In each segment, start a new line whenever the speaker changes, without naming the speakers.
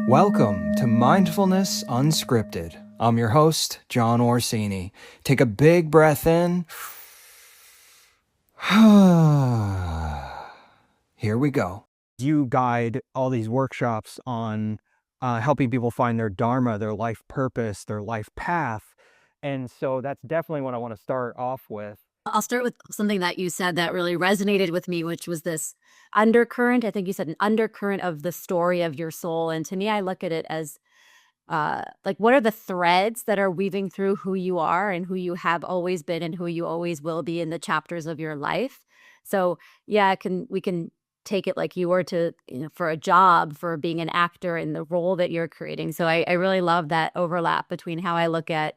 Welcome to Mindfulness Unscripted. I'm your host, Jon Orsini. Take a big breath in. Here we go. You guide all these workshops on helping people find their Dharma, their life purpose, their life path. And so that's definitely what I want to start off with.
I'll start with something that you said that really resonated with me, which was this undercurrent. I think you said an undercurrent of the story of your soul. And to me, I look at it as like, what are the threads that are weaving through who you are and who you have always been and who you always will be in the chapters of your life. So yeah, we can take it like you were to, for a job, for being an actor in the role that you're creating. So I really love that overlap between how I look at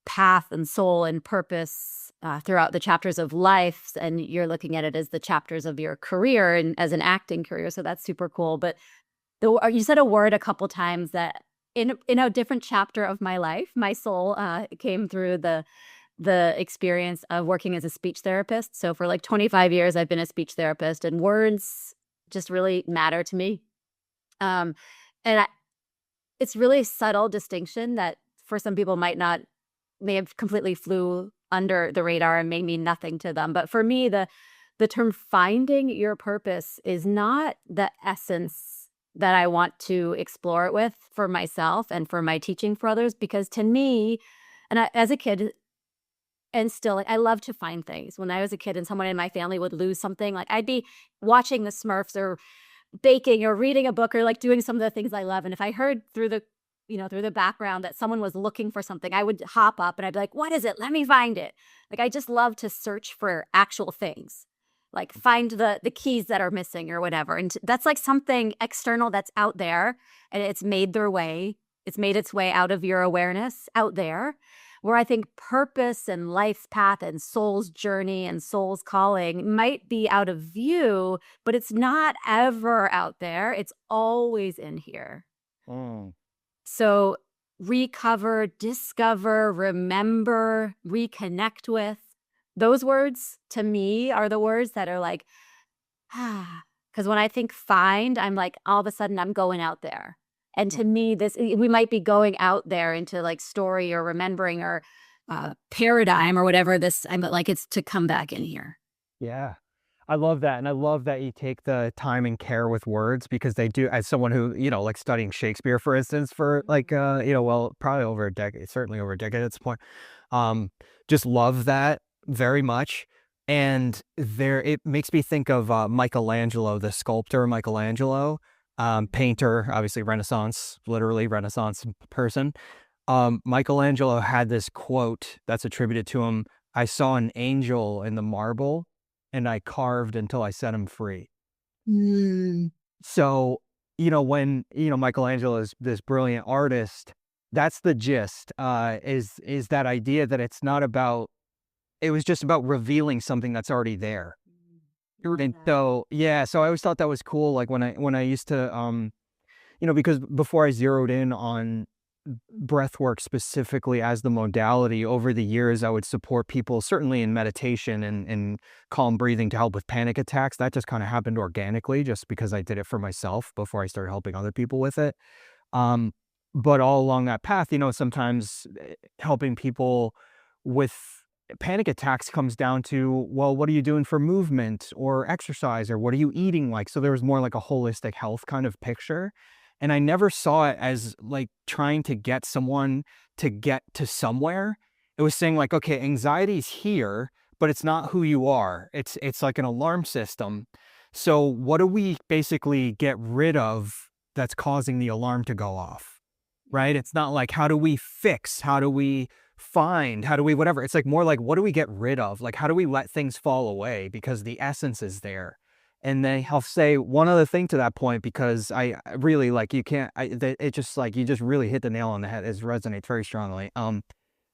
path and soul and purpose throughout the chapters of life, and you're looking at it as the chapters of your career and as an acting career. So that's super cool. But you said a word a couple times that in a different chapter of my life, my soul came through the experience of working as a speech therapist. So for like 25 years, I've been a speech therapist, and words just really matter to me. It's really a subtle distinction that for some people may have completely flew under the radar and may mean nothing to them. But for me, the term finding your purpose is not the essence that I want to explore it with for myself and for my teaching for others. Because to me, as a kid, and still, I love to find things. When I was a kid and someone in my family would lose something, like I'd be watching the Smurfs or baking or reading a book or like doing some of the things I love. And if I heard through the background that someone was looking for something, I would hop up and I'd be like, what is it? Let me find it. Like, I just love to search for actual things, like find the keys that are missing or whatever. And that's like something external that's out there, and it's made its way out of your awareness out there, where I think purpose and life's path and soul's journey and soul's calling might be out of view, but it's not ever out there. It's always in here. So recover, discover, remember, reconnect with. Those words to me are the words that are like, because when I think find, I'm like, all of a sudden I'm going out there. And to me, we might be going out there into like story or remembering or paradigm or whatever I'm like, it's to come back in here.
Yeah. I love that. And I love that you take the time and care with words, because they do, as someone who, like studying Shakespeare, for instance, for like, probably over a decade, certainly over a decade at this point, just love that very much. And it makes me think of Michelangelo, the sculptor Michelangelo, painter, obviously literally Renaissance person. Michelangelo had this quote that's attributed to him: "I saw an angel in the marble, and I carved until I set him free." So, when, Michelangelo is this brilliant artist, that's the gist, is that idea that it was just about revealing something that's already there. And so, yeah, so I always thought that was cool. Like when I used to, because before I zeroed in on breath work specifically as the modality, over the years I would support people certainly in meditation and calm breathing to help with panic attacks. That just kind of happened organically, just because I did it for myself before I started helping other people with it. But all along that path, sometimes helping people with panic attacks comes down to, well, what are you doing for movement or exercise, or what are you eating like? So there was more like a holistic health kind of picture. And I never saw it as like trying to get someone to get to somewhere. It was saying like, okay, anxiety's here, but it's not who you are. It's like an alarm system. So what do we basically get rid of that's causing the alarm to go off, right? It's not like, how do we fix? How do we find? How do we whatever? It's like more like, what do we get rid of? Like, how do we let things fall away? Because the essence is there. And I'll say one other thing to that point, because I really like, it just like, you just really hit the nail on the head. It resonates very strongly.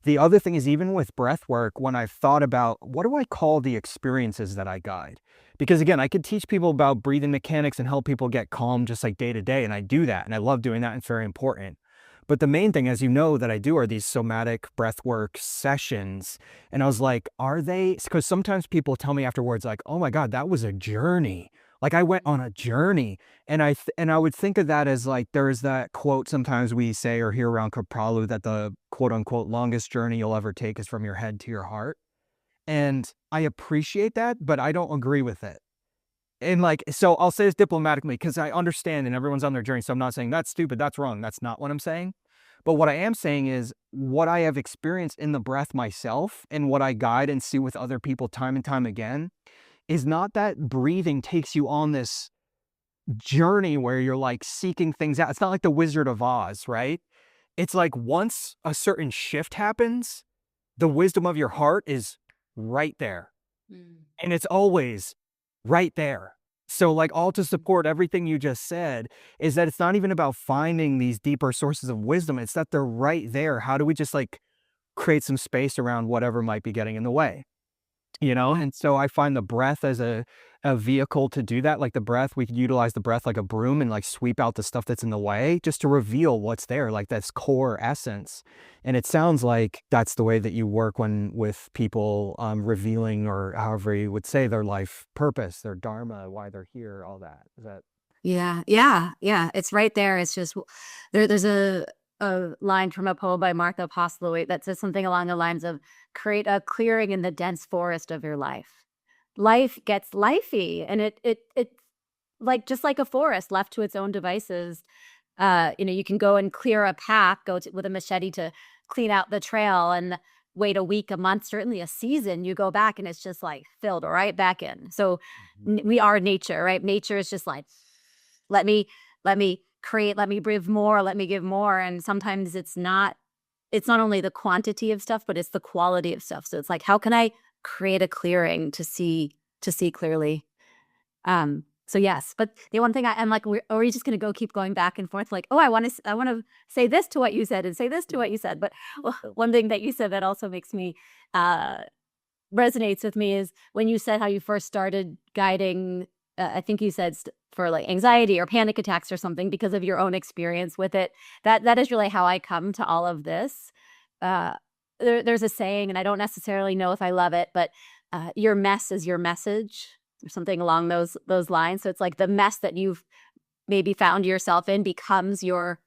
The other thing is, even with breath work, when I've thought about what do I call the experiences that I guide? Because again, I could teach people about breathing mechanics and help people get calm just like day to day. And I do that. And I love doing that. And it's very important. But the main thing, as you know, that I do are these somatic breathwork sessions. And I was like, are they? Because sometimes people tell me afterwards, like, oh my God, that was a journey. Like I went on a journey, and I would think of that as like there's that quote sometimes we say or hear around Kripalu that the quote unquote longest journey you'll ever take is from your head to your heart. And I appreciate that, but I don't agree with it. And like, so I'll say this diplomatically because I understand and everyone's on their journey. So I'm not saying that's stupid, that's wrong. That's not what I'm saying. But what I am saying is what I have experienced in the breath myself and what I guide and see with other people time and time again is not that breathing takes you on this journey where you're like seeking things out. It's not like the Wizard of Oz, right? It's like once a certain shift happens, the wisdom of your heart is right there.
Mm.
And it's always right there. So like all to support everything you just said is that it's not even about finding these deeper sources of wisdom. It's that they're right there. How do we just like create some space around whatever might be getting in the way? And so I find the breath as a vehicle to do that. Like the breath, we could utilize the breath like a broom and like sweep out the stuff that's in the way just to reveal what's there, like that's core essence. And it sounds like that's the way that you work when with people revealing, or however you would say, their life purpose, their dharma, why they're here, all that. Is that
Yeah. It's right there. It's just there's a line from a poem by Martha Postlewaite that says something along the lines of create a clearing in the dense forest of your life. Life gets lifey, and it like just like a forest left to its own devices. You can go and clear a path, with a machete to clean out the trail, and wait a week, a month, certainly a season. You go back, and it's just like filled right back in. So we are nature, right? Nature is just like, let me create, let me breathe more, let me give more. And sometimes it's not only the quantity of stuff, but it's the quality of stuff. So it's like, how can I create a clearing to see clearly? So yes, but the one thing I'm like, are we just going to keep going back and forth? Like, oh, I want to say this to what you said and say this to what you said. But one thing that you said that also makes me, resonates with me is when you said how you first started guiding, I think you said for like anxiety or panic attacks or something because of your own experience with it. That is really how I come to all of this. There's a saying, and I don't necessarily know if I love it, but your mess is your message, or something along those lines. So it's like the mess that you've maybe found yourself in becomes your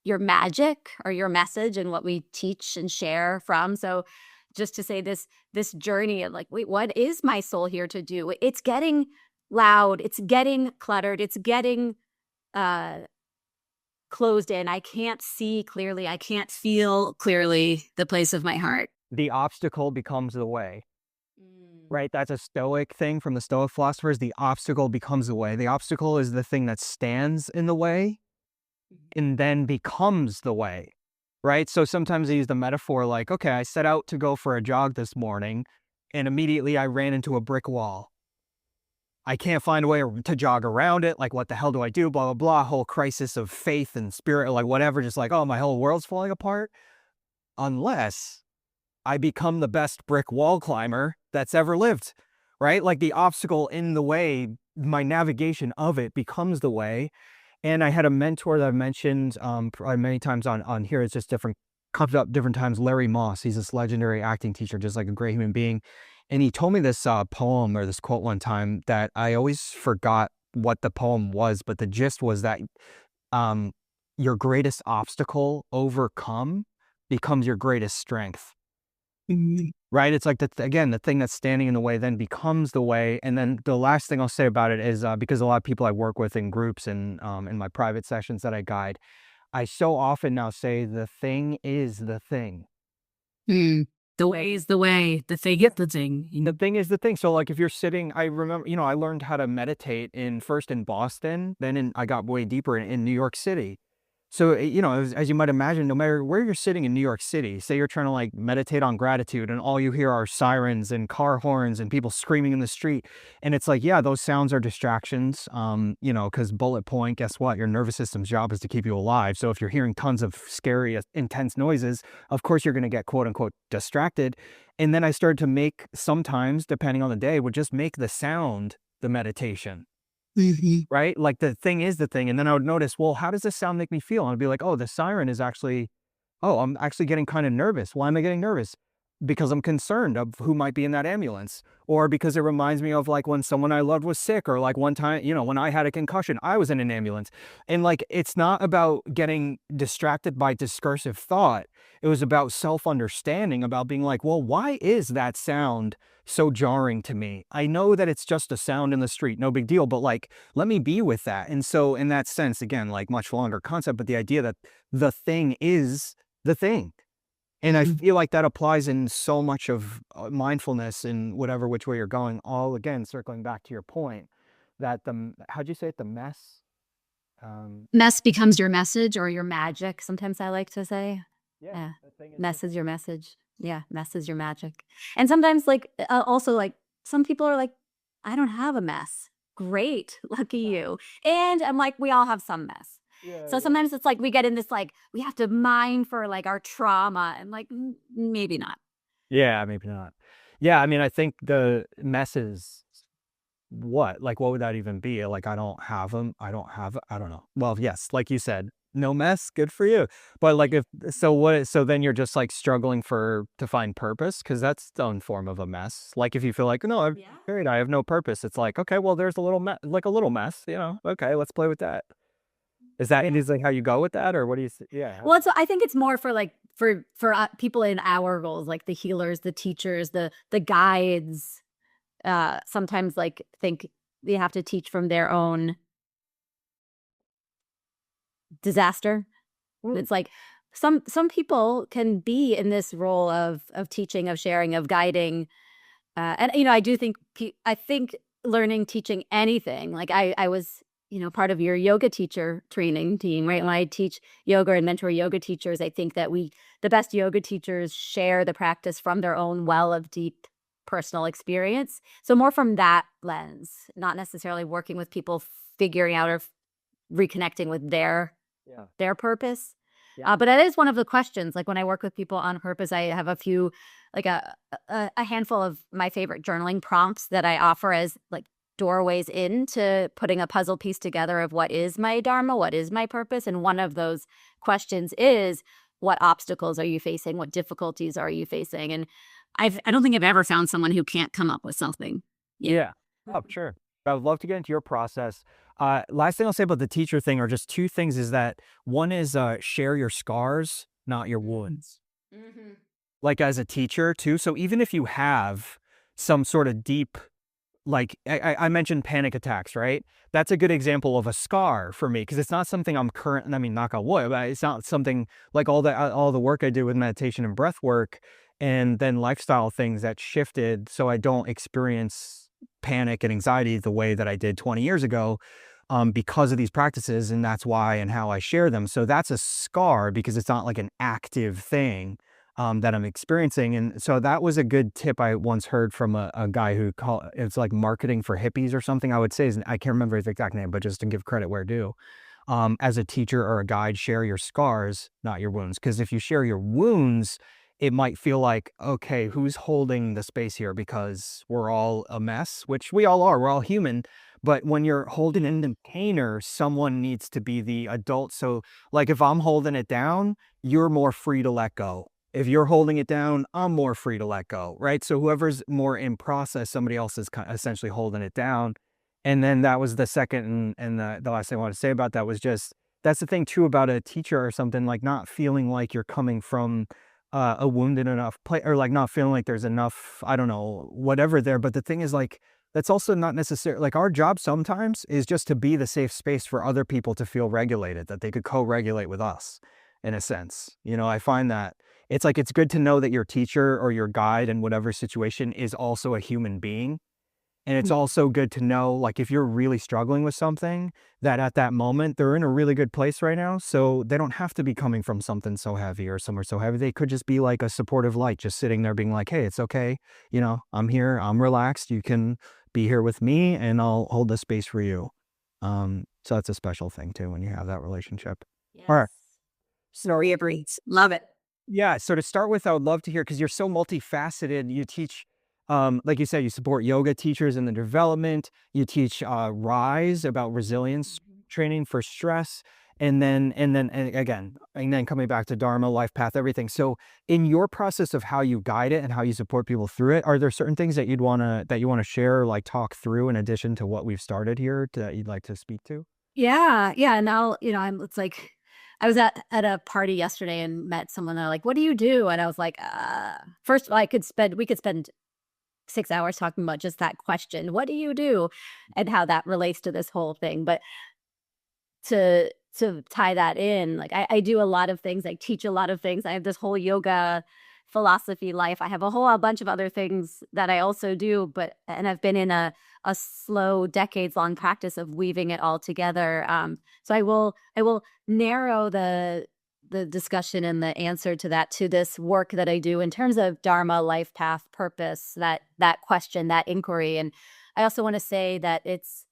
magic or your message and what we teach and share from. So just to say this journey of like, wait, what is my soul here to do? It's getting loud, it's getting cluttered, it's getting closed in. I can't see clearly, I can't feel clearly the place of my heart.
the obstacle becomes the way?
Mm.
Right? That's a Stoic thing from the Stoic philosophers. The obstacle becomes the way. The obstacle is the thing that stands in the way and then becomes the way. Right? So sometimes I use the metaphor like, okay, I set out to go for a jog this morning and immediately I ran into a brick wall. I can't find a way to jog around it. Like, what the hell do I do? Blah, blah, blah. Whole crisis of faith and spirit, like whatever. Just like, oh, my whole world's falling apart. Unless I become the best brick wall climber that's ever lived, right? Like the obstacle in the way, my navigation of it becomes the way. And I had a mentor that I've mentioned probably many times on here. It's just different, comes up different times. Larry Moss, he's this legendary acting teacher, just like a great human being. And he told me this poem or this quote one time that I always forgot what the poem was, but the gist was that your greatest obstacle overcome becomes your greatest strength. Right? It's like, again, the thing that's standing in the way then becomes the way. And then the last thing I'll say about it is because a lot of people I work with in groups and in my private sessions that I guide, I so often now say the thing is the thing.
The way is the way. The thing is the thing.
The thing is the thing. So like if you're sitting, I remember, I learned how to meditate first in Boston, then I got way deeper in New York City. So, as you might imagine, no matter where you're sitting in New York City, say you're trying to like meditate on gratitude and all you hear are sirens and car horns and people screaming in the street. And it's like, yeah, those sounds are distractions, because bullet point, guess what? Your nervous system's job is to keep you alive. So if you're hearing tons of scary, intense noises, of course, you're going to get quote unquote distracted. And then I started to make sometimes, depending on the day, would just make the sound the meditation. Right? Like the thing is the thing. And then I would notice, well, how does this sound make me feel? And I'd be like, oh, the siren is actually, I'm actually getting kind of nervous. Why am I getting nervous? because I'm concerned of who might be in that ambulance, or because it reminds me of like when someone I loved was sick, or like one time, when I had a concussion, I was in an ambulance. And like, it's not about getting distracted by discursive thought. It was about self-understanding, about being like, well, why is that sound so jarring to me? I know that it's just a sound in the street, no big deal, but like, let me be with that. And so in that sense, again, like much longer concept, but the idea that the thing is the thing. And I feel like that applies in so much of mindfulness in whatever which way you're going, all again, circling back to your point that how'd you say it? The mess?
Mess becomes your message or your magic, sometimes I like to say.
Yeah,
Yeah.
the thing is the
Mess is
thing.
your message. Yeah, mess is your magic. And sometimes, like, also, like, some people are like, "I don't have a mess." Great, lucky you. And I'm like, we all have some mess.
Yeah,
So
yeah.
sometimes it's like we get in this, like, we have to mine for, like, our trauma, and, like, maybe not.
Yeah, maybe not. Yeah, I mean, I think the mess is what? Like, what would that even be? Like, I don't have them. I don't know. Well, yes, like you said, no mess, good for you. But like, if so, so then you're just like struggling to find purpose because that's its own form of a mess. Like, if you feel like, no, I'm
Yeah.
great, I have no purpose. It's like, okay, well, there's a little like a little mess, Okay, let's play with that. Is that
Yeah.
is like how you go with that, or what do you? Yeah.
Well, I think it's more for, like, people in our roles, like the healers, the teachers, the guides, sometimes, like, think they have to teach from their own disaster.
Mm,
It's like some people can be in this role of teaching, of sharing, of guiding, and I do think I think learning, teaching anything. Like I was part of your yoga teacher training team, right? When I teach yoga and mentor yoga teachers, I think that the best yoga teachers share the practice from their own well of deep personal experience. So more from that lens, not necessarily working with people figuring out or reconnecting with
yeah.
their purpose.
Yeah.
But that is one of the questions. Like when I work with people on purpose, I have a few, like a handful of my favorite journaling prompts that I offer as like doorways into putting a puzzle piece together of what is my dharma, what is my purpose. And one of those questions is, what obstacles are you facing? What difficulties are you facing? And I don't think I've ever found someone who can't come up with something. Yeah.
Yeah. Oh, sure. I would love to get into your process. Last thing I'll say about the teacher thing, or just two things, is that one is share your scars, not your wounds.
Mm-hmm.
Like as a teacher too. So even if you have some sort of deep, like I mentioned panic attacks, right? That's a good example of a scar for me because it's not something I'm current. I mean, knock on wood, but it's not something like all the work I did with meditation and breath work, and then lifestyle things that shifted so I don't experience panic and anxiety the way that I did 20 years ago, because of these practices, and that's why and how I share them. So that's a scar because it's not like an active thing that I'm experiencing. And so that was a good tip I once heard from a guy who called it's like marketing for hippies or something. I would say I can't remember his exact name, but just to give credit where due. As a teacher or a guide, share your scars, not your wounds. Because if you share your wounds, it might feel like, okay, who's holding the space here? Because we're all a mess, which we all are. We're all human. But when you're holding in the container, someone needs to be the adult. So, like, if I'm holding it down, you're more free to let go. If you're holding it down, I'm more free to let go, right? So whoever's more in process, somebody else is essentially holding it down. And then that was the second, and the last thing I want to say about that was just that's the thing too about a teacher or something, like not feeling like you're coming from a wounded enough place, or like not feeling like there's enough, I don't know, whatever there. But the thing is, like, that's also not necessarily like our job sometimes is just to be the safe space for other people to feel regulated, that they could co-regulate with us in a sense. I find that it's like it's good to know that your teacher or your guide in whatever situation is also a human being, and it's also good to know, like, if you're really struggling with something, that at that moment, they're in a really good place right now. So they don't have to be coming from something so heavy or somewhere so heavy. They could just be like a supportive light, just sitting there being like, hey, it's okay. I'm here. I'm relaxed. You can be here with me and I'll hold the space for you. So that's a special thing too when you have that relationship. All right.
Yes. Story of breeds. Love it.
Yeah, so to start with, I would love to hear because you're so multifaceted. You teach, like you said, you support yoga teachers in the development. You teach Rise about resilience training for stress, And then coming back to Dharma, life path, everything. So in your process of how you guide it and how you support people through it, are there certain things that you want to share, like talk through in addition to what we've started here that you'd like to speak to?
Yeah, yeah, and I'll it's like I was at a party yesterday and met someone, they're like, "What do you do?" And I was like, first of all, we could spend 6 hours talking about just that question, "What do you do?" and how that relates to this whole thing, but to tie that in, like, I do a lot of things, I teach a lot of things, I have this whole yoga philosophy life, I have a bunch of other things that I also do, and I've been in a slow decades-long practice of weaving it all together, so I will narrow the discussion and the answer to that to this work that I do in terms of Dharma, life path, purpose, that question, that inquiry, and I also wanna say that it's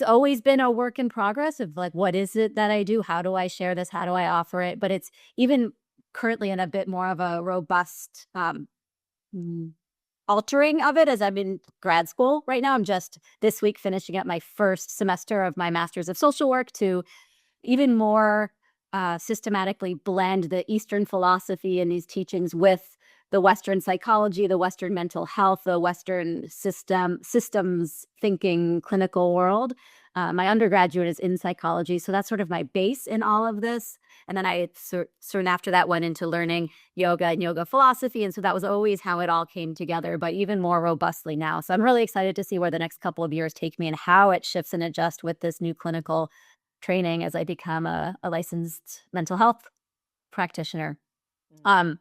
always been a work in progress of, like, what is it that I do? How do I share this? How do I offer it? But it's even currently in a bit more of a robust, mm, altering of it as I'm in grad school right now. I'm just this week finishing up my first semester of my Master's of Social Work to even more systematically blend the Eastern philosophy and these teachings with the Western psychology, the Western mental health, the Western systems thinking clinical world. My undergraduate is in psychology, so that's sort of my base in all of this. And then I soon after that went into learning yoga and yoga philosophy, and so that was always how it all came together, but even more robustly now. So I'm really excited to see where the next couple of years take me and how it shifts and adjusts with this new clinical training as I become a licensed mental health practitioner. Um,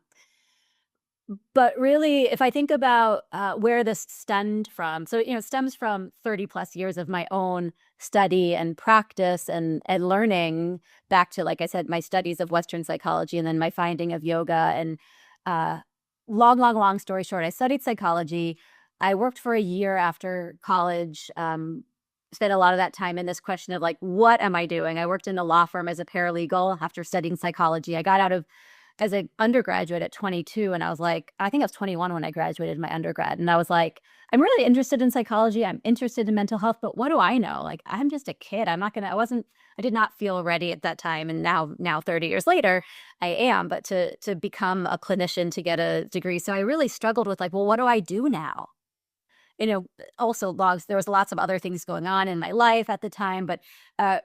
but really, if I think about where this stemmed from, so it stems from 30 plus years of my own study and practice and learning back to, like I said, my studies of Western psychology and then my finding of yoga. And uh, long story short, I studied psychology. I worked for a year after college. Spent a lot of that time in this question of like, what am I doing? I worked in a law firm as a paralegal after studying psychology. I got out of as an undergraduate at 22, and I was like, I think I was 21 when I graduated my undergrad, and I was like, I'm really interested in psychology. I'm interested in mental health, but what do I know? Like, I'm just a kid. I did not feel ready at that time, and now 30 years later, I am. But to become a clinician to get a degree, so I really struggled with like, well, what do I do now? Also there was lots of other things going on in my life at the time, but uh,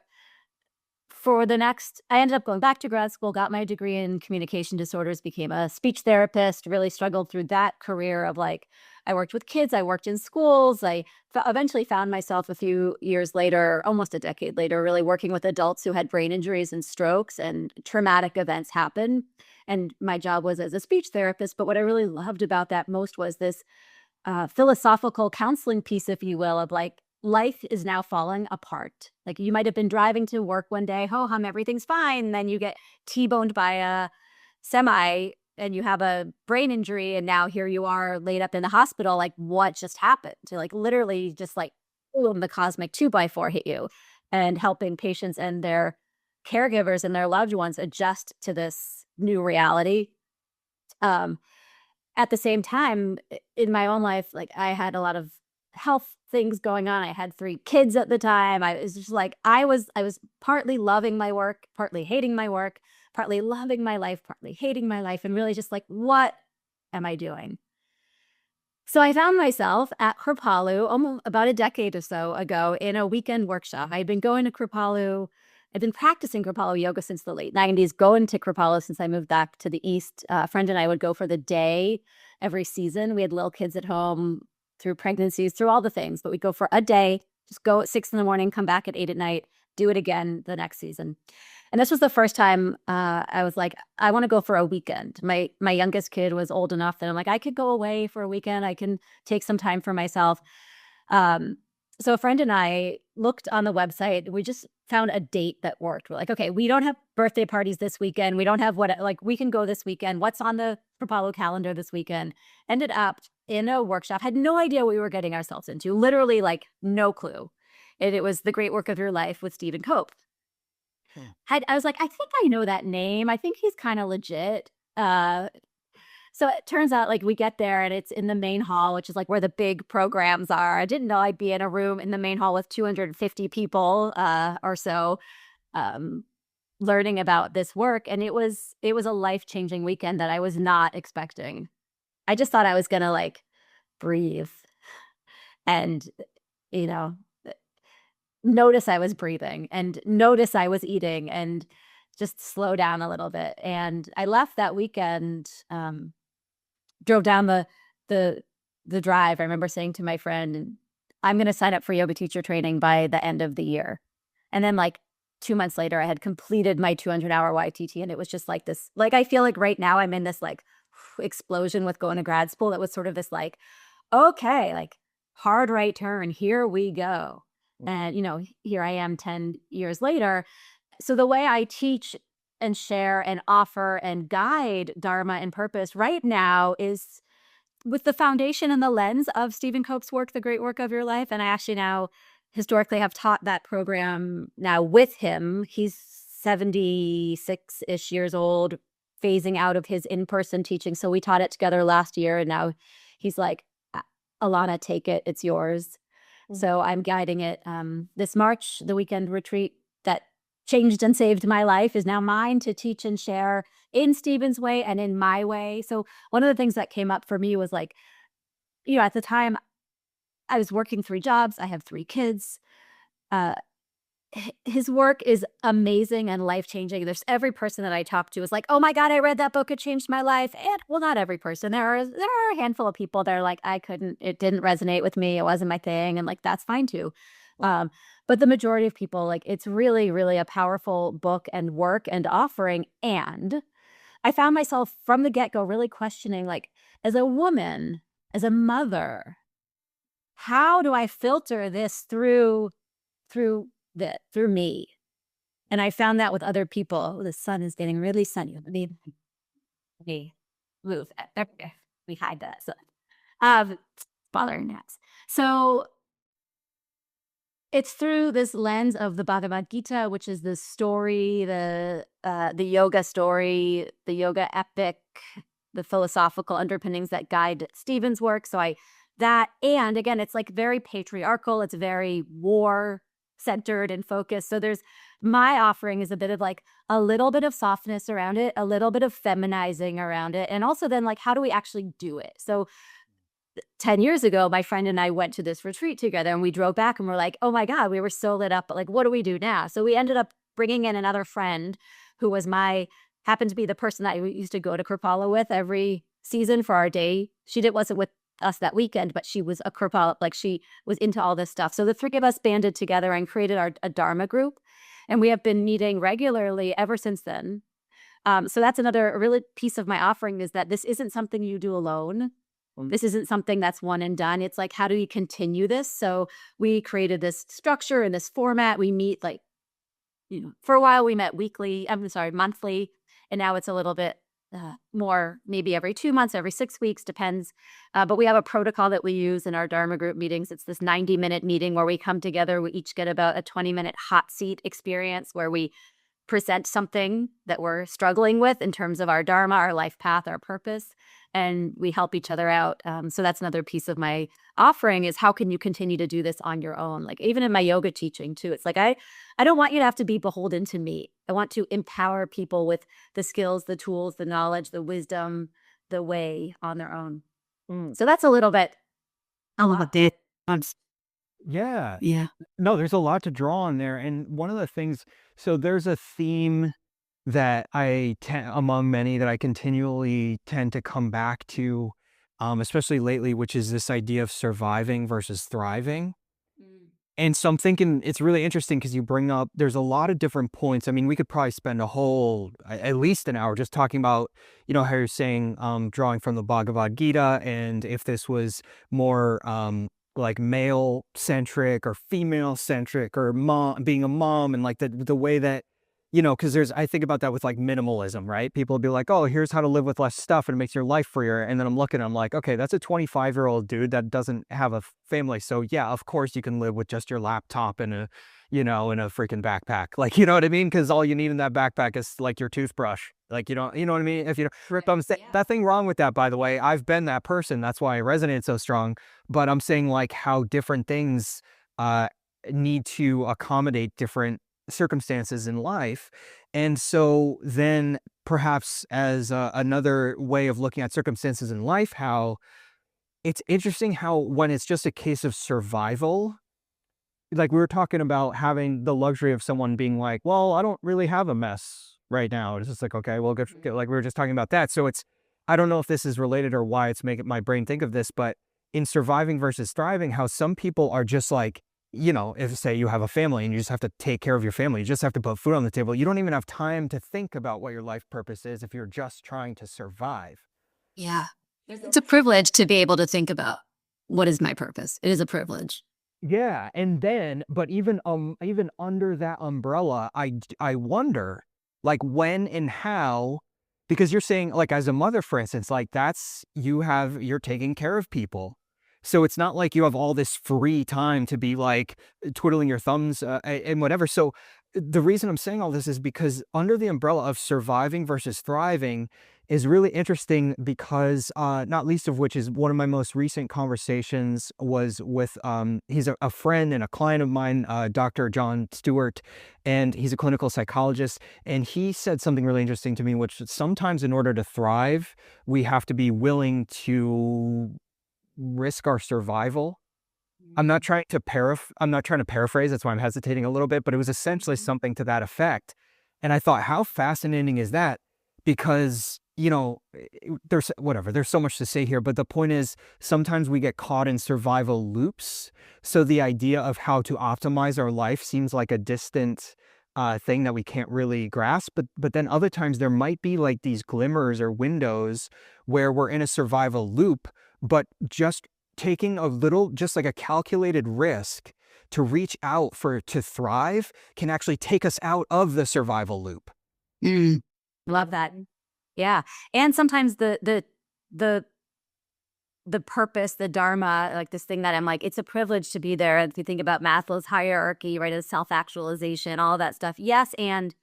I ended up going back to grad school, got my degree in communication disorders, became a speech therapist, really struggled through that career of like, I worked with kids, I worked in schools. I eventually found myself a few years later, almost a decade later, really working with adults who had brain injuries and strokes and traumatic events happen. And my job was as a speech therapist. But what I really loved about that most was this philosophical counseling piece, if you will, of like, life is now falling apart. Like you might have been driving to work one day, ho hum, everything's fine. Then you get T-boned by a semi and you have a brain injury. And now here you are laid up in the hospital. Like what just happened? To like literally just like, boom, the cosmic 2x4 hit you, and helping patients and their caregivers and their loved ones adjust to this new reality. Um, at the same time, in my own life, like I had a lot of health things going on. I had 3 kids at the time. I was just like, I was partly loving my work, partly hating my work, partly loving my life, partly hating my life, and really just like, what am I doing? So I found myself at Kripalu almost about a decade or so ago in a weekend workshop. I'd been going to Kripalu. I've been practicing Kripalu yoga since the late 90s, going to Kripalu since I moved back to the East. A friend and I would go for the day every season. We had little kids at home through pregnancies, through all the things, but we'd go for a day, just go at 6 in the morning, come back at 8 at night, do it again the next season. And this was the first time I was like, I want to go for a weekend. My youngest kid was old enough that I'm like, I could go away for a weekend. I can take some time for myself. So a friend and I looked on the website. We just found a date that worked. We're like, okay, we don't have birthday parties this weekend. We don't have we can go this weekend. What's on the Kripalu calendar this weekend? Ended up in a workshop. Had no idea what we were getting ourselves into. Literally like no clue. And it was The Great Work of Your Life with Stephen Cope. I was like, I think I know that name. I think he's kind of legit. So it turns out like we get there and it's in the main hall, which is like where the big programs are. I didn't know I'd be in a room in the main hall with 250 people or so. learning about this work. And it was a life-changing weekend that I was not expecting. I just thought I was gonna like breathe and, you know, notice I was breathing and notice I was eating and just slow down a little bit. And I left that weekend, drove down the drive. I remember saying to my friend, I'm going to sign up for yoga teacher training by the end of the year. And then like 2 months later, I had completed my 200-hour YTT. And it was just like this, like, I feel like right now I'm in this like explosion with going to grad school. That was sort of this like, okay, like hard right turn, here we go. And, here I am 10 years later. So the way I teach and share and offer and guide Dharma and purpose right now is with the foundation and the lens of Stephen Cope's work, The Great Work of Your Life. And I actually now historically have taught that program now with him. He's 76-ish years old, phasing out of his in-person teaching. So we taught it together last year. And now he's like, Ilana, take it. It's yours. So I'm guiding it this March. The weekend retreat that changed and saved my life is now mine to teach and share in Stephen's way and in my way. So one of the things that came up for me was like, at the time I was working 3 jobs. I have 3 kids. His work is amazing and life-changing. There's every person that I talk to is like, oh my God, I read that book. It changed my life. And well, not every person. There are a handful of people that are like, it didn't resonate with me. It wasn't my thing. And like, that's fine too. But the majority of people, like, it's really, really a powerful book and work and offering. And I found myself from the get-go really questioning, like, as a woman, as a mother, how do I filter this through me? And I found that with other people. Oh, the sun is getting really sunny. Let me move. There we go. We hide that sun. Bothering gnats. So it's through this lens of the Bhagavad Gita, which is the story, the yoga story, the yoga epic, the philosophical underpinnings that guide Stephen's work. And again, it's like very patriarchal. It's very war-centered and focused. So my offering is a bit of like a little bit of softness around it, a little bit of feminizing around it. And also then like, how do we actually do it? So 10 years ago, my friend and I went to this retreat together and we drove back and we're like, oh my God, we were so lit up. But like, what do we do now? So we ended up bringing in another friend who was happened to be the person that I used to go to Kripalu with every season for our day. Wasn't with us that weekend, but she was a Kripalu, like she was into all this stuff. So the 3 of us banded together and created a Dharma group. And we have been meeting regularly ever since then. So that's another really piece of my offering, is that this isn't something you do alone. This isn't something that's one and done. It's like, how do we continue this? So we created this structure and this format. We meet like, for a while we met monthly. And now it's a little bit more, maybe every 2 months, every 6 weeks, depends. But we have a protocol that we use in our Dharma group meetings. It's this 90-minute meeting where we come together. We each get about a 20-minute hot seat experience where we present something that we're struggling with in terms of our Dharma, our life path, our purpose, and we help each other out. So that's another piece of my offering, is how can you continue to do this on your own? Like even in my yoga teaching too, it's like, I don't want you to have to be beholden to me. I want to empower people with the skills, the tools, the knowledge, the wisdom, the way on their own. So that's a little bit.
Yeah.
Yeah.
No, there's a lot to draw on there. And one of the things, so there's a theme that among many that I continually tend to come back to, especially lately, which is this idea of surviving versus thriving. And so I'm thinking it's really interesting because you bring up, there's a lot of different points. I mean, we could probably spend at least an hour just talking about, how you're saying, drawing from the Bhagavad Gita, and if this was more like male centric or female centric, or being a mom, and like the way that, because I think about that with like minimalism, right? People will be like, oh, here's how to live with less stuff and it makes your life freer. And then I'm like, okay, that's a 25-year-old dude that doesn't have a family. So yeah, of course you can live with just your laptop and a freaking backpack. Like, you know what I mean? Because all you need in that backpack is like your toothbrush. Like, you know what I mean? If I'm saying nothing wrong with that, by the way. I've been that person. That's why I resonate so strong. But I'm saying like how different things need to accommodate different circumstances in life. And so then perhaps as another way of looking at circumstances in life, how it's interesting how when it's just a case of survival, like we were talking about having the luxury of someone being like, well, I don't really have a mess right now. It's just like, okay, well, like we were just talking about that. So it's, I don't know if this is related or why it's making my brain think of this, but in surviving versus thriving, how some people are just like, if say you have a family and you just have to take care of your family, you just have to put food on the table. You don't even have time to think about what your life purpose is if you're just trying to survive.
Yeah. It's a privilege to be able to think about what is my purpose. It is a privilege.
Yeah, and then, but even under that umbrella, I wonder, like when and how, because you're saying like as a mother, for instance, like you're taking care of people, so it's not like you have all this free time to be like twiddling your thumbs and whatever. So the reason I'm saying all this is because under the umbrella of surviving versus thriving is really interesting because not least of which is one of my most recent conversations was with he's a friend and a client of mine, Dr. Jon Stewart, and he's a clinical psychologist, and he said something really interesting to me, which is sometimes in order to thrive we have to be willing to risk our survival. I'm not trying to paraphrase, that's why I'm hesitating a little bit, but it was essentially something to that effect. And I thought, how fascinating is that? Because, there's so much to say here, but the point is sometimes we get caught in survival loops. So the idea of how to optimize our life seems like a distant thing that we can't really grasp. But then other times there might be like these glimmers or windows where we're in a survival loop, but just taking a little, just like a calculated risk to reach out to thrive can actually take us out of the survival loop.
Mm. Love that. Yeah. And sometimes the purpose, the Dharma, like this thing that I'm like, it's a privilege to be there. If you think about Maslow's hierarchy, right, as self-actualization, all that stuff. Yes. And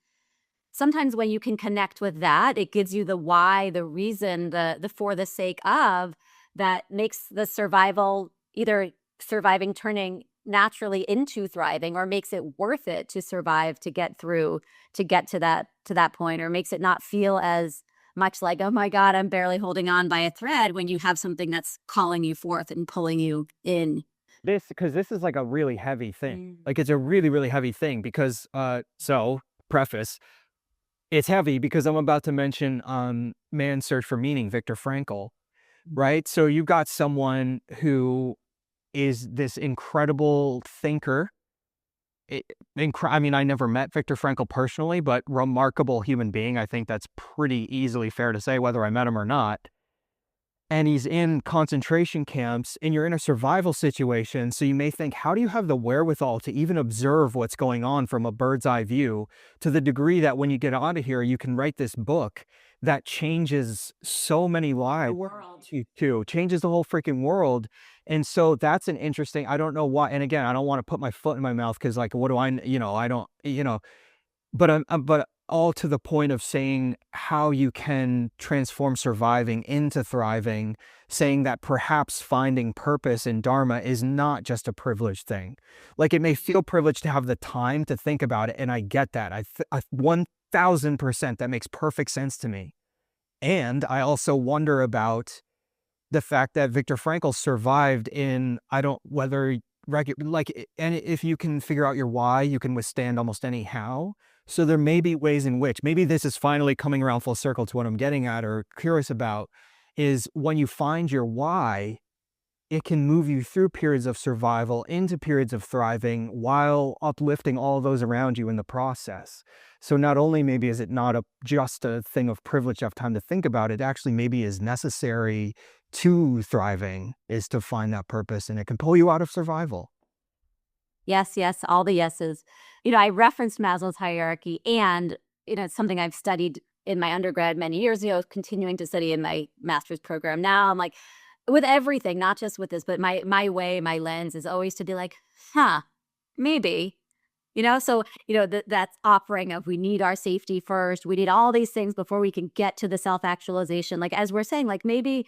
sometimes when you can connect with that, it gives you the why, the reason, the for the sake of, that makes the survival, either surviving turning naturally into thriving, or makes it worth it to survive, to get through, to get to that point, or makes it not feel as much like, oh my God, I'm barely holding on by a thread, when you have something that's calling you forth and pulling you in.
Because this is like a really heavy thing. Like it's a really, really heavy thing because, so preface, it's heavy because I'm about to mention Man's Search for Meaning, Viktor Frankl, right? So you've got someone who is this incredible thinker. I mean, I never met Viktor Frankl personally, but remarkable human being. I think that's pretty easily fair to say, whether I met him or not. And he's in concentration camps, and you're in a survival situation. So you may think, how do you have the wherewithal to even observe what's going on from a bird's eye view, to the degree that when you get out of here, you can write this book that changes so many lives, changes the whole freaking world. And so that's an interesting, I don't know why. And again, I don't want to put my foot in my mouth because like, what do I don't, but all to the point of saying how you can transform surviving into thriving, saying that perhaps finding purpose in Dharma is not just a privileged thing. Like it may feel privileged to have the time to think about it, and I get that. I 1000%, that makes perfect sense to me. And I also wonder about the fact that Viktor Frankl survived in, I don't, whether, like, and if you can figure out your why, you can withstand almost any how. So there may be ways in which, maybe this is finally coming around full circle to what I'm getting at or curious about, is when you find your why, it can move you through periods of survival into periods of thriving while uplifting all those around you in the process. So not only maybe is it not just a thing of privilege to have time to think about, it actually maybe is necessary to thriving, is to find that purpose, and it can pull you out of survival.
Yes, yes, all the yeses. I referenced Maslow's hierarchy, and it's something I've studied in my undergrad many years ago, continuing to study in my master's program now. I'm like, with everything, not just with this, but my way, my lens is always to be like, maybe. So that's offering of, we need our safety first, we need all these things before we can get to the self-actualization. Like, as we're saying, like, maybe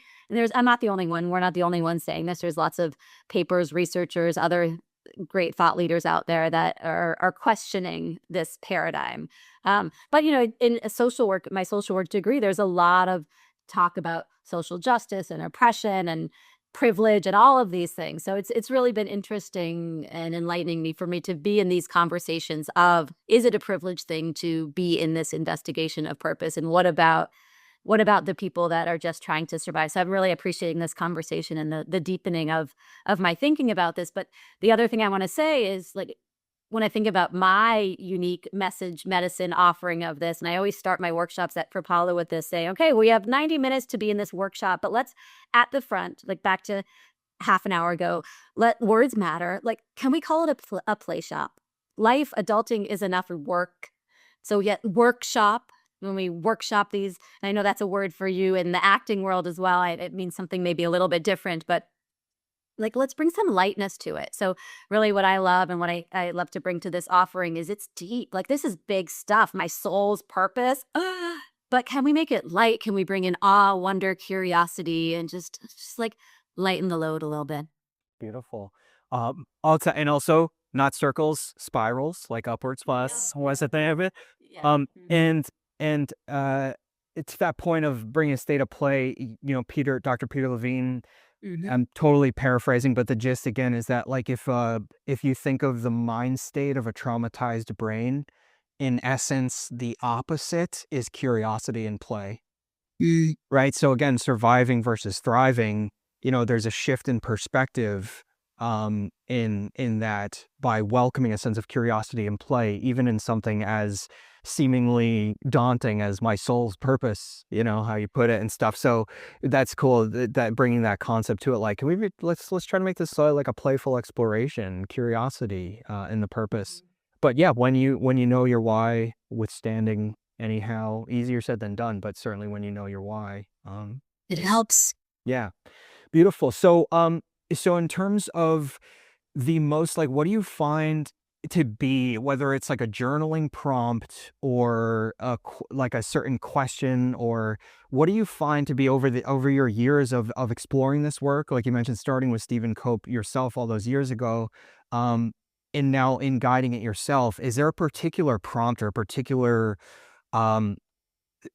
I'm not the only one, we're not the only ones saying this. There's lots of papers, researchers, other great thought leaders out there that are questioning this paradigm. But in a social work, my social work degree, there's a lot of talk about social justice and oppression and privilege and all of these things. So it's really been interesting and enlightening for me to be in these conversations of, is it a privileged thing to be in this investigation of purpose, and what about the people that are just trying to survive? So I'm really appreciating this conversation and the deepening of my thinking about this. But the other thing I want to say is, like, when I think about my unique message medicine offering of this, and I always start my workshops at Kripalu with this, saying, okay, we have 90 minutes to be in this workshop, but let's, at the front, like back to half an hour ago, let words matter. Like, can we call it a play shop? Life, adulting is enough work. So yet workshop, when we workshop these, and I know that's a word for you in the acting world as well. It means something maybe a little bit different, but like, let's bring some lightness to it. So really what I love and what I love to bring to this offering is, it's deep. Like, this is big stuff, my soul's purpose. But can we make it light? Can we bring in awe, wonder, curiosity, and just like lighten the load a little bit?
Beautiful. And also not circles, spirals, like upwards plus was the thing of it.
Yeah.
Um, and it's that point of bringing a state of play. Dr. Peter Levine. I'm totally paraphrasing, but the gist again is that, like, if you think of the mind state of a traumatized brain, in essence, the opposite is curiosity and play. Right? So again, surviving versus thriving, there's a shift in perspective in that, by welcoming a sense of curiosity and play, even in something as seemingly daunting as my soul's purpose, how you put it and stuff. So that's cool that bringing that concept to it. Like, let's try to make this like a playful exploration, curiosity in the purpose. But yeah, when you know your why, withstanding anyhow, easier said than done, but certainly when you know your why,
It helps.
yeah, beautiful. So so in terms of the most, like, what do you find to be, whether it's like a journaling prompt or like a certain question, or what do you find to be over your years of exploring this work, like you mentioned, starting with Stephen Cope yourself all those years ago, and now in guiding it yourself, is there a particular prompt or a particular um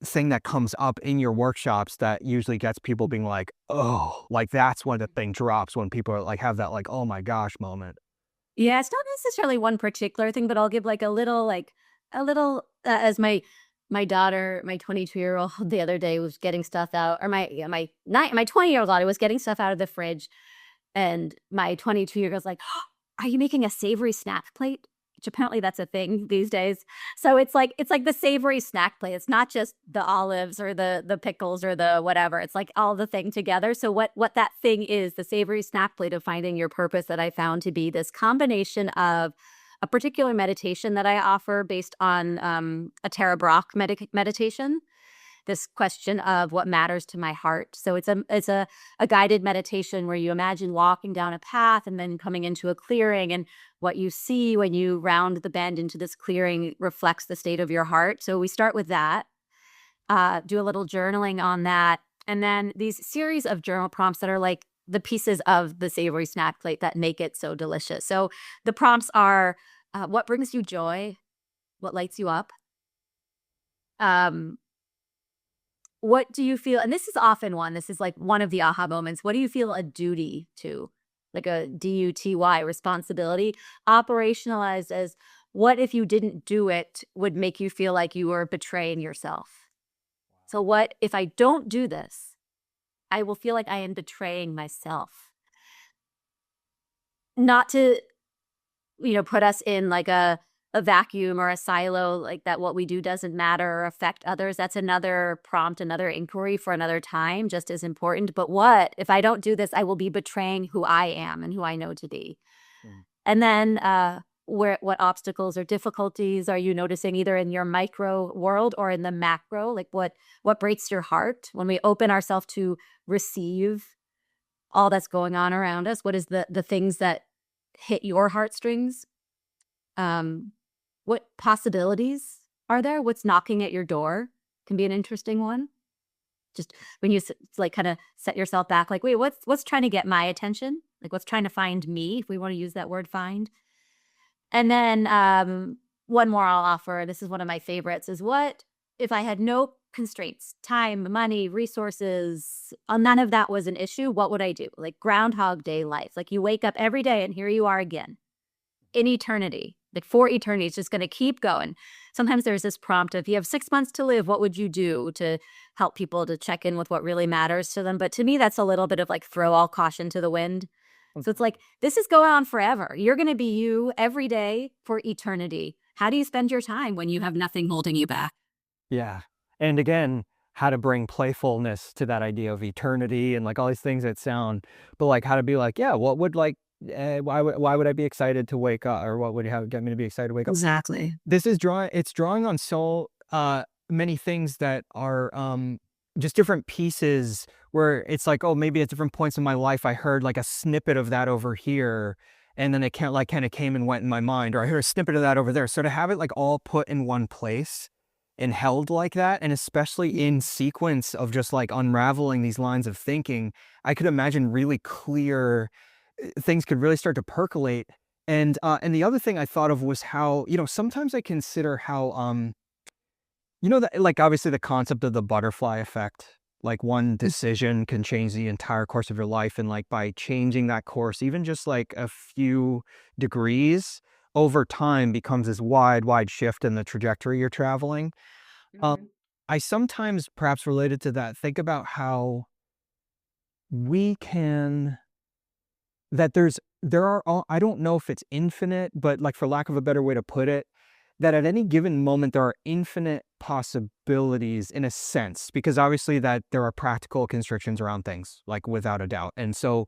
thing that comes up in your workshops that usually gets people being like, oh, like that's when the thing drops, when people are like, have that like, oh my gosh moment?
Yeah, it's not necessarily one particular thing, but I'll give like as my daughter, my 22-year-old the other day was getting stuff out, or my 20-year-old daughter was getting stuff out of the fridge, and my 22-year-old was like, "Oh, are you making a savory snack plate?" Which apparently that's a thing these days. So it's like the savory snack plate. It's not just the olives or the pickles or the whatever. It's like all the thing together. So what that thing is, the savory snack plate of finding your purpose, that I found to be this combination of a particular meditation that I offer based on a Tara Brach meditation. This question of what matters to my heart. So it's a guided meditation where you imagine walking down a path and then coming into a clearing, and what you see when you round the bend into this clearing reflects the state of your heart. So we start with that, do a little journaling on that, and then these series of journal prompts that are like the pieces of the savory snack plate that make it so delicious. So the prompts are, what brings you joy? What lights you up? Um, What do you feel, and this is often this is like one of the aha moments. What do you feel a duty to? Like a DUTY, responsibility, operationalized as, what if you didn't do it would make you feel like you were betraying yourself? So what if I don't do this? I will feel like I am betraying myself. Not to, put us in like a vacuum or a silo, like that what we do doesn't matter or affect others. That's another prompt, another inquiry for another time, just as important. But what if I don't do this? I will be betraying who I am and who I know to be. And then what obstacles or difficulties are you noticing, either in your micro world or in the macro? Like what breaks your heart when we open ourselves to receive all that's going on around us? What is the things that hit your heartstrings? What possibilities are there? What's knocking at your door can be an interesting one. Just when you like kind of set yourself back, like, wait, what's trying to get my attention? Like what's trying to find me, if we want to use that word find. And then one more I'll offer, this is one of my favorites, is what if I had no constraints, time, money, resources, none of that was an issue, what would I do? Like Groundhog Day life. Like you wake up every day and here you are again in eternity, like for eternity. It's just going to keep going. Sometimes there's this prompt of, you have 6 months to live, what would you do, to help people to check in with what really matters to them. But to me, that's a little bit of like throw all caution to the wind. So it's like, this is going on forever. You're going to be you every day for eternity. How do you spend your time when you have nothing holding you back?
Yeah. And again, how to bring playfulness to that idea of eternity and like all these things that sound, but like how to be like, yeah, what would like, why would I be excited to wake up, or what would get me to be excited to wake up?
Exactly.
This is drawing on so many things that are just different pieces where it's like, oh, maybe at different points in my life I heard like a snippet of that over here, and then it can't like kind of came and went in my mind, or I heard a snippet of that over there. So to have it like all put in one place and held like that, and especially in sequence of just like unraveling these lines of thinking, I could imagine really clear things could really start to percolate. And the other thing I thought of was how, sometimes I consider how that like obviously the concept of the butterfly effect, like one decision can change the entire course of your life, and like by changing that course even just like a few degrees over time becomes this wide shift in the trajectory you're traveling.
Mhm.
I sometimes, perhaps related to that, think about how we can that there are all, I don't know if it's infinite, but like for lack of a better way to put it, that at any given moment there are infinite possibilities in a sense, because obviously that there are practical constrictions around things, like without a doubt. And so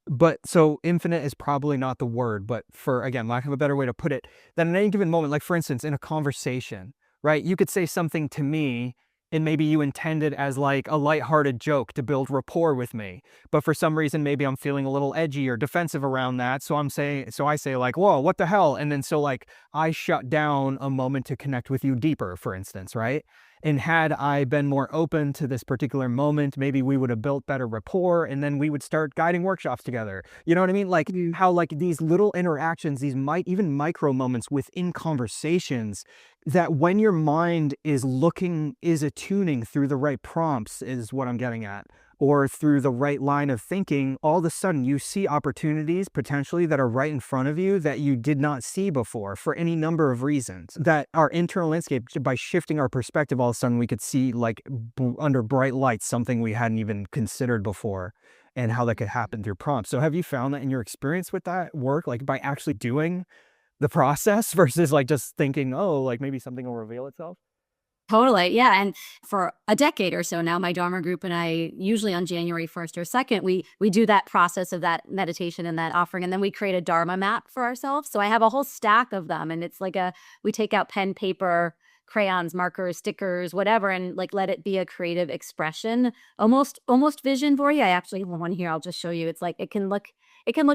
but so infinite is probably not the word, but for, again, lack of a better way to put it, that in any given moment, like for instance, in a conversation, right? You could say something to me and maybe you intend it as like a lighthearted joke to build rapport with me. But for some reason, maybe I'm feeling a little edgy or defensive around that. So I say like, whoa, what the hell? And then so like I shut down a moment to connect with you deeper, for instance, right? And had I been more open to this particular moment, maybe we would have built better rapport, and then we would start guiding workshops together. You know what I mean? Like how like these little interactions, these even micro moments within conversations, that when your mind is attuning through the right prompts, is what I'm getting at, or through the right line of thinking, all of a sudden you see opportunities potentially that are right in front of you that you did not see before for any number of reasons. That our internal landscape, by shifting our perspective, all of a sudden we could see like under bright lights something we hadn't even considered before, and how that could happen through prompts. So have you found that in your experience with that work, like by actually doing the process versus like just thinking, oh, like maybe something will reveal itself?
Totally. Yeah. And for a decade or so now, my Dharma group and I, usually on January 1st or 2nd, we do that process of that meditation and that offering. And then we create a Dharma map for ourselves. So I have a whole stack of them. And it's like we take out pen, paper, crayons, markers, stickers, whatever, and like let it be a creative expression, almost vision board. I actually have one here. I'll just show you. It's like it can look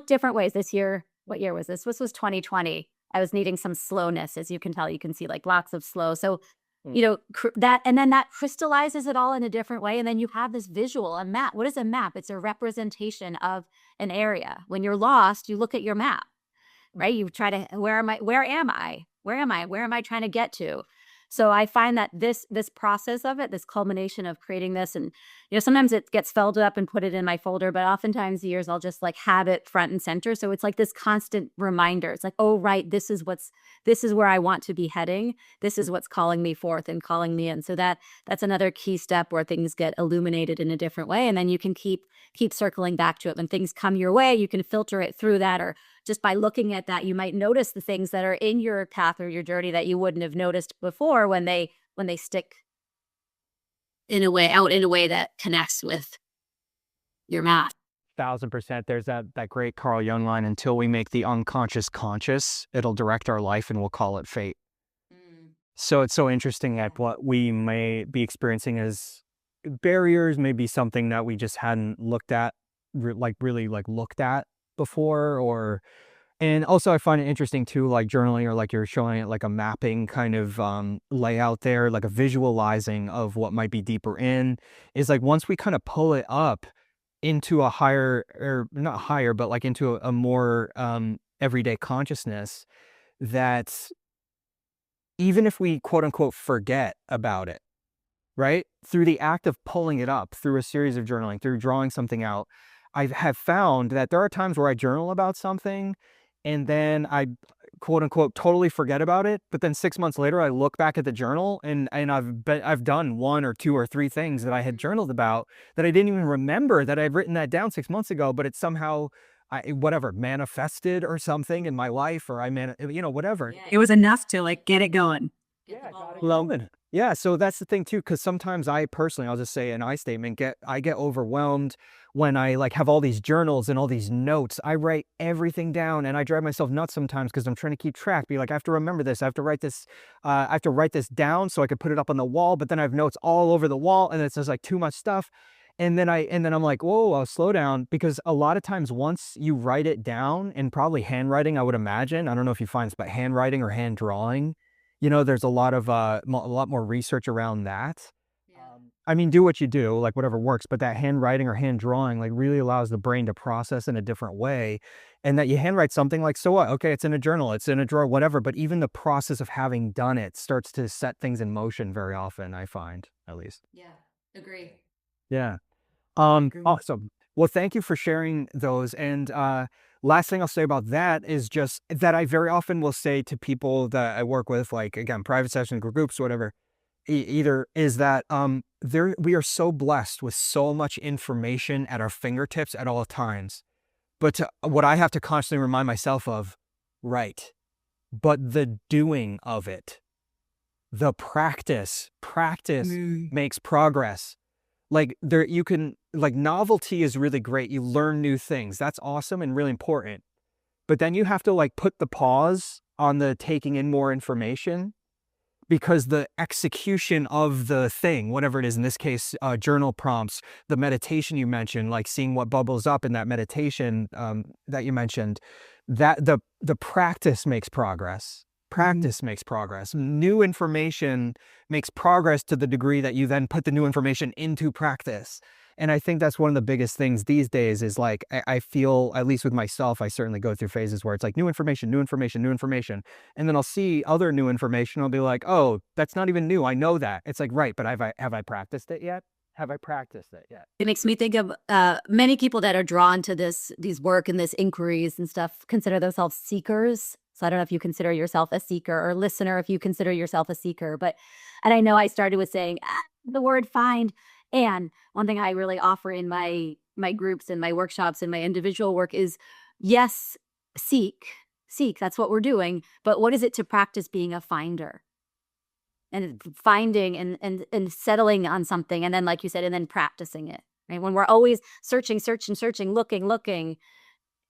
different ways. This year, what year was this? This was 2020. I was needing some slowness. As you can tell, you can see like lots of slow. So that, and then that crystallizes it all in a different way. And then you have this visual, a map. What is a map? It's a representation of an area. When you're lost, you look at your map, right? You try to, where am I? Where am I? Where am I? Where am I trying to get to? So I find that this process of it, this culmination of creating this, and sometimes it gets filled up and put it in my folder, but oftentimes years I'll just like have it front and center. So it's like this constant reminder. It's like, oh right, this is where I want to be heading. This is what's calling me forth and calling me in. So that's another key step where things get illuminated in a different way, and then you can keep circling back to it. When things come your way, you can filter it through that, or just by looking at that, you might notice the things that are in your path or your journey that you wouldn't have noticed before when they stick in a way that connects with your map.
1,000%. There's that great Carl Jung line: until we make the unconscious conscious, it'll direct our life and we'll call it fate.
Mm.
So it's so interesting that what we may be experiencing as barriers may be something that we just hadn't looked at, really like looked at before. Or and also I find it interesting too, like journaling, or like you're showing it like a mapping kind of layout there, like a visualizing of what might be deeper in, is like once we kind of pull it up, into a higher, or not higher, but like into a more everyday consciousness, that even if we quote unquote forget about it, right? Through the act of pulling it up, through a series of journaling, through drawing something out, I have found that there are times where I journal about something and then I quote unquote totally forget about it. But then 6 months later, I look back at the journal and I've done 1 or 2 or 3 things that I had journaled about that I didn't even remember that I'd written that down 6 months ago, but it somehow whatever manifested or something in my life, or whatever.
It was enough to like get it going.
Yeah, got yeah, so that's the thing too, because sometimes I personally, I'll just say an I statement, I get overwhelmed when I like have all these journals and all these notes. I write everything down and I drive myself nuts sometimes because I'm trying to keep track. Be like, I have to remember this. I have to write this. I have to write this down so I could put it up on the wall. But then I have notes all over the wall, and it's just like too much stuff. And then I'm like, whoa, I'll slow down, because a lot of times once you write it down, and probably handwriting, I would imagine. I don't know if you find this, but handwriting or hand drawing, there's a lot of a lot more research around that. I mean, do what you do, like whatever works, but that handwriting or hand drawing like really allows the brain to process in a different way. And that you handwrite something, like, so what? Okay, it's in a journal, it's in a drawer, whatever. But even the process of having done it starts to set things in motion very often, I find, at least.
Yeah, agree.
Yeah. Awesome. Well, thank you for sharing those. And last thing I'll say about that is just that I very often will say to people that I work with, like, again, private sessions, groups, whatever, either is that we are so blessed with so much information at our fingertips at all times. But what I have to constantly remind myself of, right, but the doing of it, the practice makes progress. Like novelty is really great. You learn new things. That's awesome and really important. But then you have to like put the pause on the taking in more information, because the execution of the thing, whatever it is, in this case, journal prompts, the meditation you mentioned, like seeing what bubbles up in that meditation that you mentioned, that the practice makes progress. Practice makes progress. New information makes progress to the degree that you then put the new information into practice. And I think that's one of the biggest things these days is like, I feel, at least with myself, I certainly go through phases where it's like new information, new information, new information. And then I'll see other new information. I'll be like, oh, that's not even new. I know that. It's like, right, but have I practiced it yet? Have I practiced it yet?
It makes me think of many people that are drawn to these work and this inquiries and stuff consider themselves seekers. So I don't know if you consider yourself a seeker, or listener, if you consider yourself a seeker. And I know I started with saying the word find. And one thing I really offer in my groups and my workshops and my individual work is, yes, seek. That's what we're doing. But what is it to practice being a finder? And finding and settling on something, and then, like you said, and then practicing it. Right? When we're always searching, looking,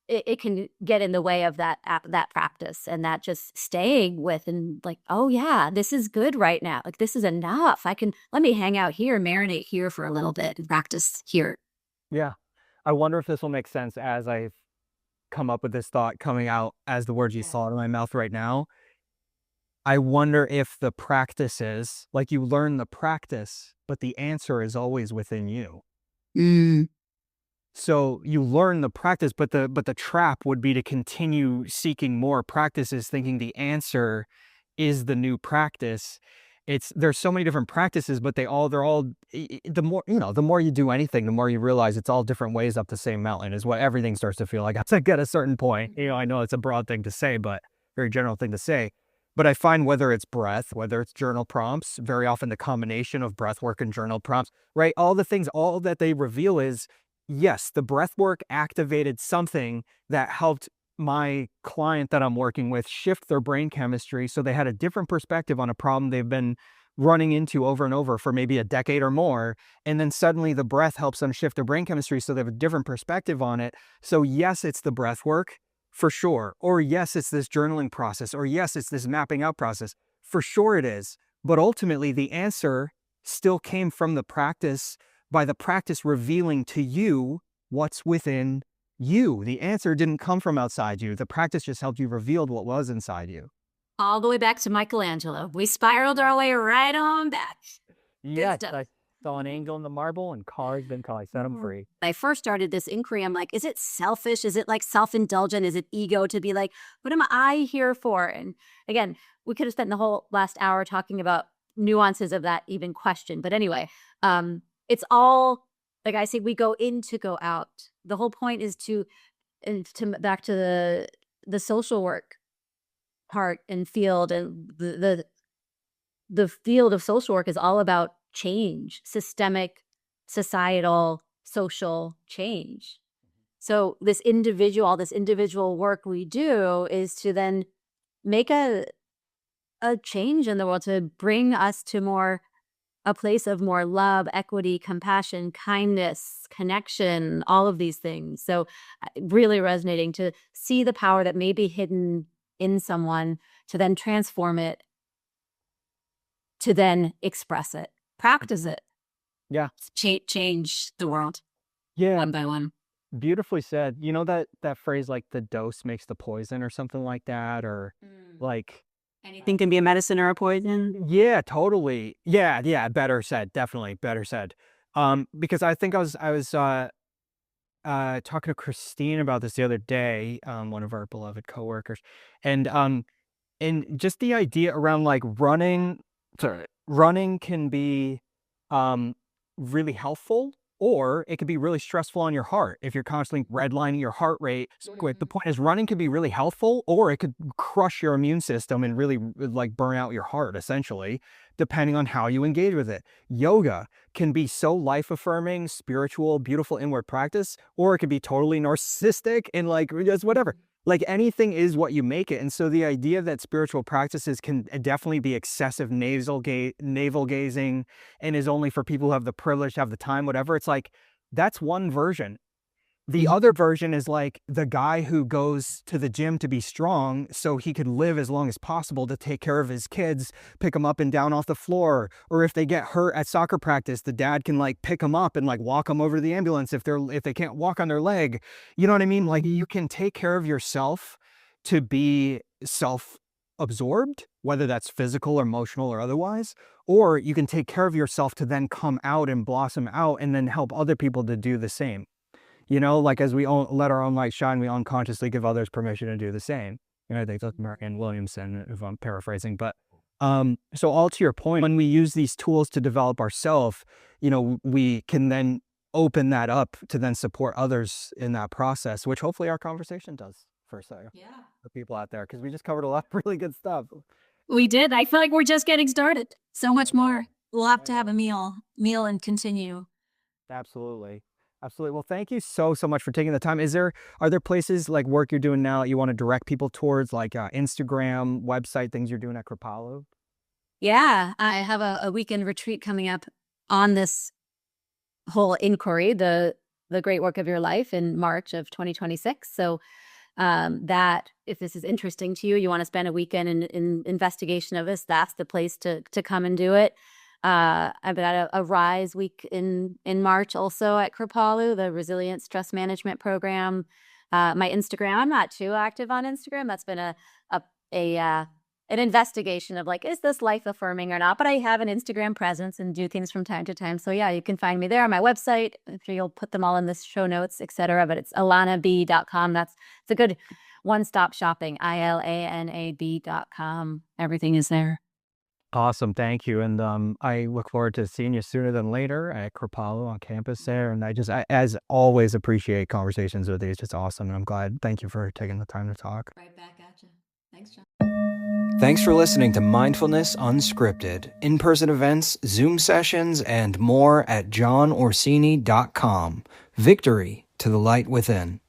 it can get in the way of that practice, and that just staying with, and like, oh yeah, this is good right now. Like, this is enough. Let me hang out here, marinate here for a little bit and practice here.
Yeah. I wonder if this will make sense as I've come up with this thought coming out as the words you saw in my mouth right now. I wonder if the practice is like, you learn the practice, but the answer is always within you. So you learn the practice, but the trap would be to continue seeking more practices, thinking the answer is the new practice. There's so many different practices, but they're all the more you do anything, the more you realize it's all different ways up the same mountain, is what everything starts to feel like. It's like at a certain point, I know it's a broad thing to say, but very general thing to say. But I find whether it's breath, whether it's journal prompts, very often the combination of breath work and journal prompts, right? All that they reveal is, yes, the breath work activated something that helped my client that I'm working with shift their brain chemistry, so they had a different perspective on a problem they've been running into over and over for maybe a decade or more. And then suddenly the breath helps them shift their brain chemistry so they have a different perspective on it. So yes, it's the breath work for sure. Or yes, it's this journaling process. Or yes, it's this mapping out process. For sure it is. But ultimately the answer still came from the practice, by the practice revealing to you what's within you. The answer didn't come from outside you. The practice just helped you reveal what was inside you.
All the way back to Michelangelo. We spiraled our way right on back.
Yes, saw an angel in the marble and car's been called. I set him free.
When I first started this inquiry, I'm like, is it selfish? Is it like self-indulgent? Is it ego to be like, what am I here for? And again, we could have spent the whole last hour talking about nuances of that even question. But anyway, it's all, like I say, we go in to go out. The whole point is to back to the social work part and field, and the field of social work is all about change, systemic, societal, social change. So this individual work we do is to then make a change in the world, to bring us to a place of more love, equity, compassion, kindness, connection, all of these things. So really resonating to see the power that may be hidden in someone, to then transform it, to then express it, practice it.
Yeah.
Change the world
Yeah.
one by one.
Beautifully said. You know that phrase, like the dose makes the poison or something like that, or like,
Anything can be a medicine or a poison.
yeah, totally. Yeah, better said. Definitely better said. Because I think I was talking to Christine about this the other day, one of our beloved coworkers, and just the idea around like running can be really helpful, or it could be really stressful on your heart if you're constantly redlining your heart rate. So anyway, the point is, running could be really helpful, or it could crush your immune system and really like burn out your heart, essentially, depending on how you engage with it. Yoga can be so life-affirming, spiritual, beautiful inward practice, or it could be totally narcissistic and like just whatever. Like anything is what you make it. And so the idea that spiritual practices can definitely be excessive navel gazing and is only for people who have the privilege to have the time, whatever. It's like, that's one version. The other version is like the guy who goes to the gym to be strong so he could live as long as possible, to take care of his kids, pick them up and down off the floor. Or if they get hurt at soccer practice, the dad can like pick them up and like walk them over to the ambulance if they can't walk on their leg. You know what I mean? Like, you can take care of yourself to be self-absorbed, whether that's physical or emotional or otherwise, or you can take care of yourself to then come out and blossom out and then help other people to do the same. You know, like as we let our own light shine, we unconsciously give others permission to do the same. You know, I think that's Marianne Williamson, if I'm paraphrasing. But so all to your point, when we use these tools to develop ourselves, you know, we can then open that up to then support others in that process, which hopefully our conversation does for the people out there, because we just covered a lot of really good stuff.
We did. I feel like we're just getting started. So much more. We'll have to have a meal and continue.
Absolutely. Absolutely. Well, thank you so much for taking the time. Are there places like work you're doing now that you want to direct people towards, like Instagram, website, things you're doing at Kripalu?
Yeah, I have a weekend retreat coming up on this whole inquiry, the great work of your life, in March of 2026. So that if this is interesting to you, you want to spend a weekend in investigation of this, that's the place to come and do it. I've got a Rise week in March also at Kripalu, the Resilient Stress Management Program. My Instagram, I'm not too active on Instagram. That's been an investigation of like, is this life affirming or not? But I have an Instagram presence and do things from time to time. So yeah, you can find me there on my website. I'm sure you'll put them all in the show notes, etc. But it's ilanab.com. It's a good one-stop shopping, ILANAB.com. Everything is there.
Awesome. Thank you. And I look forward to seeing you sooner than later at Kripalu on campus there. And I as always, appreciate conversations with you. It's just awesome. And I'm glad. Thank you for taking the time to talk.
Right back at you. Thanks, Jon.
Thanks for listening to Mindfulness Unscripted, in-person events, Zoom sessions, and more at jonorsini.com. Victory to the light within.